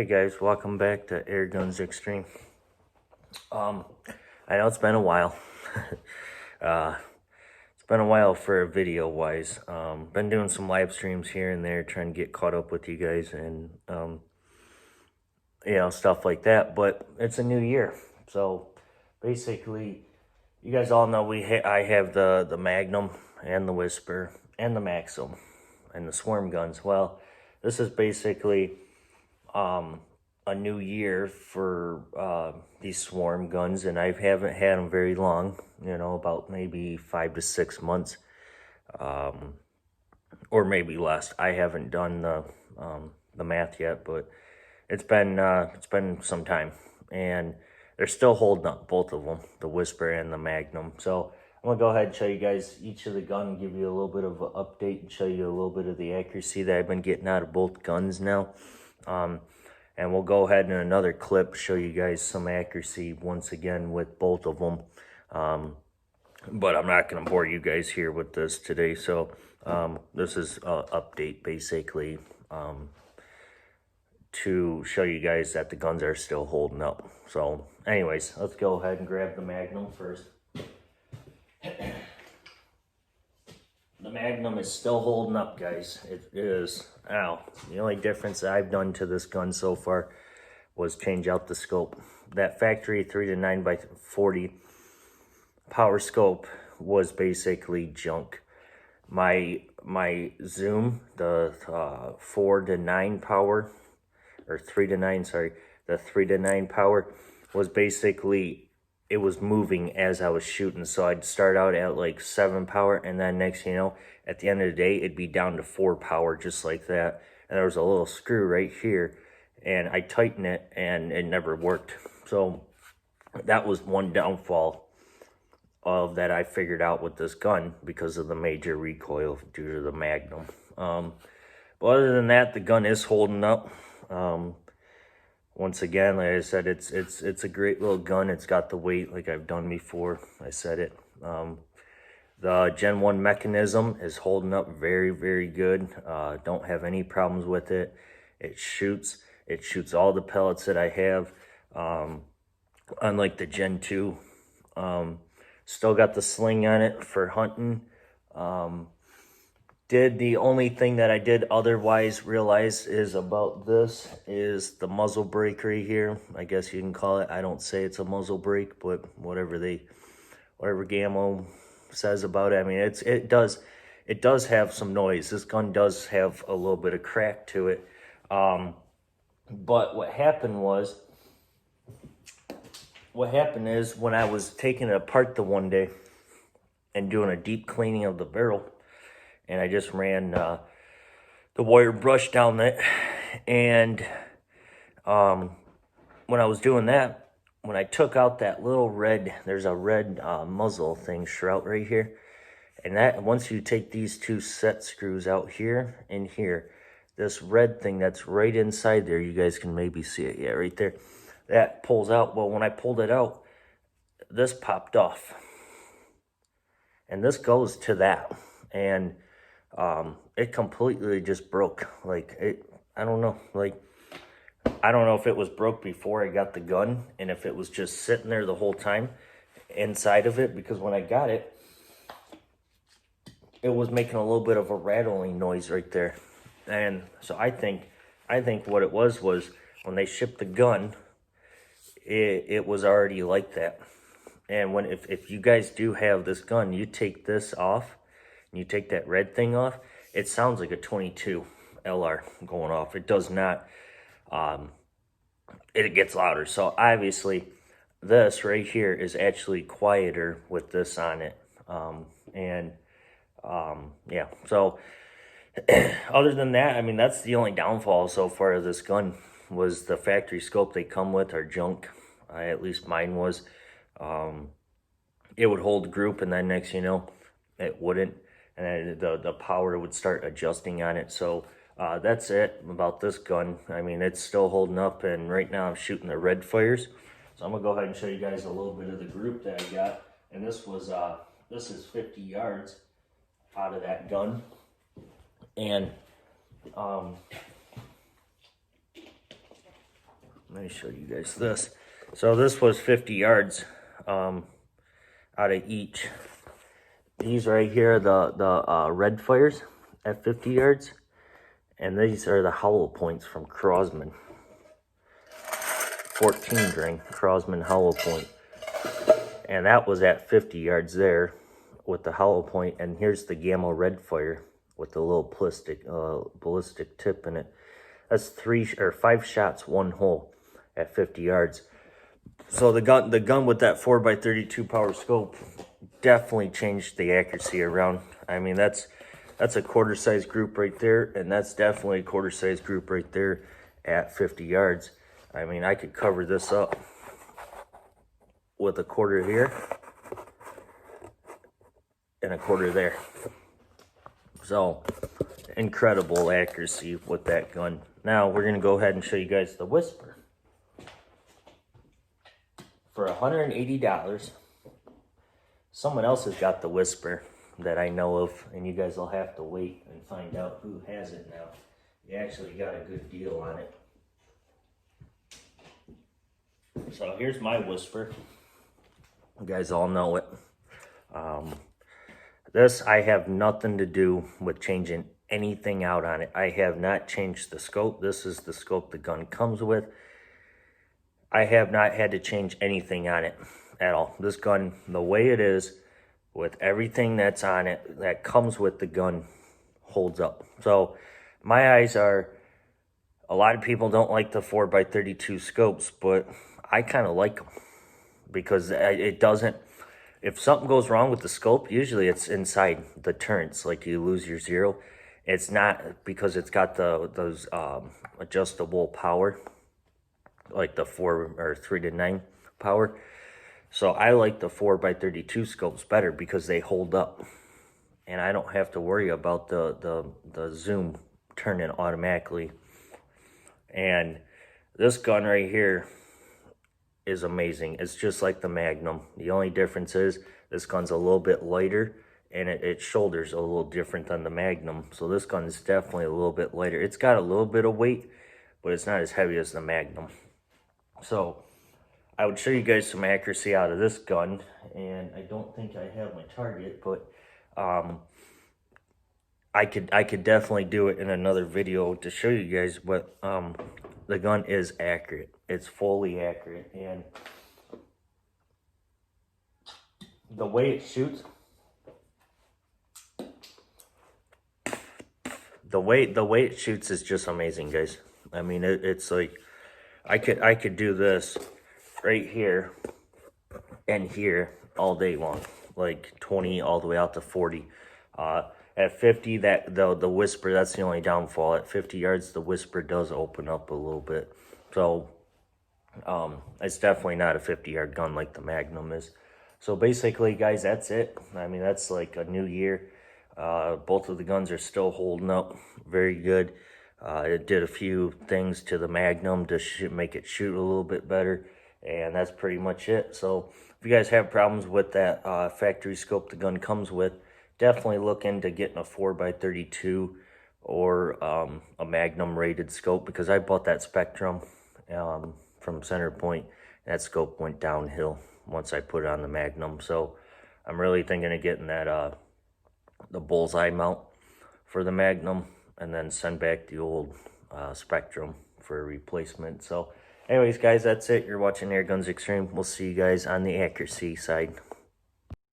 Hey guys, welcome back to Air Guns Extreme. I know it's been a while. It's been a while for video wise. Been doing some live streams here and there, trying to get caught up with you guys and stuff like that. But it's a new year, so basically, you guys all know I have the Magnum and the Whisper and the Maxim and the Swarm guns. Well, this is basically a new year for these Swarm guns, and I haven't had them very long, about maybe 5 to 6 months, or maybe less. I haven't done the math yet, but it's been some time, and they're still holding up, both of them, the Whisper and the Magnum. So I'm gonna go ahead and show you guys each of the gun, give you a little bit of an update, and show you a little bit of the accuracy that I've been getting out of both guns now. And we'll go ahead in another clip, show you guys some accuracy once again with both of them. But I'm not going to bore you guys here with this today. So this is an update basically to show you guys that the guns are still holding up. So anyways, let's go ahead and grab the Magnum first. The Magnum is still holding up, guys. It is. Ow. The only difference that I've done to this gun so far was change out the scope. That factory 3 to 9 by 40 power scope was basically junk. My zoom, the 4 to 9 power, or 3 to 9, sorry, the 3 to 9 power was basically, it was moving as I was shooting. So I'd start out at like 7 power, and then next thing you know, at the end of the day, it'd be down to 4 power, just like that. And there was a little screw right here, and I tightened it, and it never worked. So that was one downfall of that I figured out with this gun because of the major recoil due to the Magnum. But other than that, the gun is holding up. Once again, like I said, it's a great little gun. It's got the weight like I've done before. I said it. The Gen 1 mechanism is holding up very, very good. Don't have any problems with it. It shoots all the pellets that I have. Unlike the Gen 2. Still got the sling on it for hunting. The only thing that I did otherwise realize is about this is the muzzle brake right here. I guess you can call it. I don't say it's a muzzle brake, but whatever Gammo says about it. I mean, it does have some noise. This gun does have a little bit of crack to it. But what happened is when I was taking it apart the one day and doing a deep cleaning of the barrel, and I just ran the wire brush down it. And when I was doing that, when I took out that little red, there's a red muzzle thing, shroud right here. And that, once you take these two set screws out here and here, this red thing that's right inside there, you guys can maybe see it, yeah, right there. That pulls out. Well, when I pulled it out, this popped off. And this goes to that. And it completely just broke. I don't know if it was broke before I got the gun and if it was just sitting there the whole time inside of it, because when I got it, it was making a little bit of a rattling noise right there. And so I think what it was when they shipped the gun, it was already like that. And if you guys do have this gun, you take this off, and you take that red thing off, it sounds like a 22 LR going off. It does not, it gets louder. So obviously this right here is actually quieter with this on it. Yeah, so other than that, I mean, that's the only downfall so far of this gun was the factory scope they come with are junk. At least mine was. It would hold group, and then next you know, it wouldn't. And then the power would start adjusting on it. So that's it about this gun. I mean, it's still holding up, and right now I'm shooting the red fires. So I'm gonna go ahead and show you guys a little bit of the group that I got. And this is 50 yards out of that gun. And Let me show you guys this. So this was 50 yards out of each. These right here, the red fires at 50 yards. And these are the hollow points from Crosman. 14 grain Crosman hollow point. And that was at 50 yards there with the hollow point. And here's the Gamma red fire with the little ballistic tip in it. That's 5 shots, 1 hole at 50 yards. So the gun with that 4x32 power scope definitely changed the accuracy around. I mean, that's a quarter size group right there, and that's definitely a quarter size group right there at 50 yards. I mean, I could cover this up with a quarter here and a quarter there. So, incredible accuracy with that gun. Now, we're going to go ahead and show you guys the Whisper. For $180, someone else has got the Whisper that I know of, and you guys will have to wait and find out who has it now. You actually got a good deal on it. So here's my Whisper. You guys all know it. This, I have nothing to do with changing anything out on it. I have not changed the scope. This is the scope the gun comes with. I have not had to change anything on it at all. This gun, the way it is, with everything that's on it, that comes with the gun, holds up. So my eyes are, a lot of people don't like the 4x32 scopes, but I kind of like them because it doesn't, if something goes wrong with the scope, usually it's inside the turrets, like you lose your zero. It's not because it's got those adjustable power, like the 4 or 3 to 9 power. So I like the 4x32 scopes better because they hold up, and I don't have to worry about the zoom turning automatically. And this gun right here is amazing. It's just like the Magnum. The only difference is this gun's a little bit lighter, and its shoulders a little different than the Magnum. So this gun is definitely a little bit lighter. It's got a little bit of weight, but it's not as heavy as the Magnum. So I would show you guys some accuracy out of this gun, and I don't think I have my target, but I could definitely do it in another video to show you guys. But the gun is accurate. It's fully accurate, and the way it shoots, the way it shoots is just amazing, guys. I mean, it's like I could do this right here and here all day long, like 20 all the way out to 40. At 50, the Whisper, that's the only downfall. At 50 yards, the Whisper does open up a little bit. So it's definitely not a 50-yard gun like the Magnum is. So basically, guys, that's it. I mean, that's like a new year. Both of the guns are still holding up very good. It did a few things to the Magnum to make it shoot a little bit better, and that's pretty much it. So if you guys have problems with that factory scope the gun comes with, definitely look into getting a 4x32 or a Magnum rated scope, because I bought that Spectrum from Center Point. That scope went downhill once I put it on the Magnum. So I'm really thinking of getting that the bullseye mount for the Magnum, and then send back the old Spectrum for a replacement. So anyways, guys, that's it. You're watching Air Guns Extreme. We'll see you guys on the accuracy side.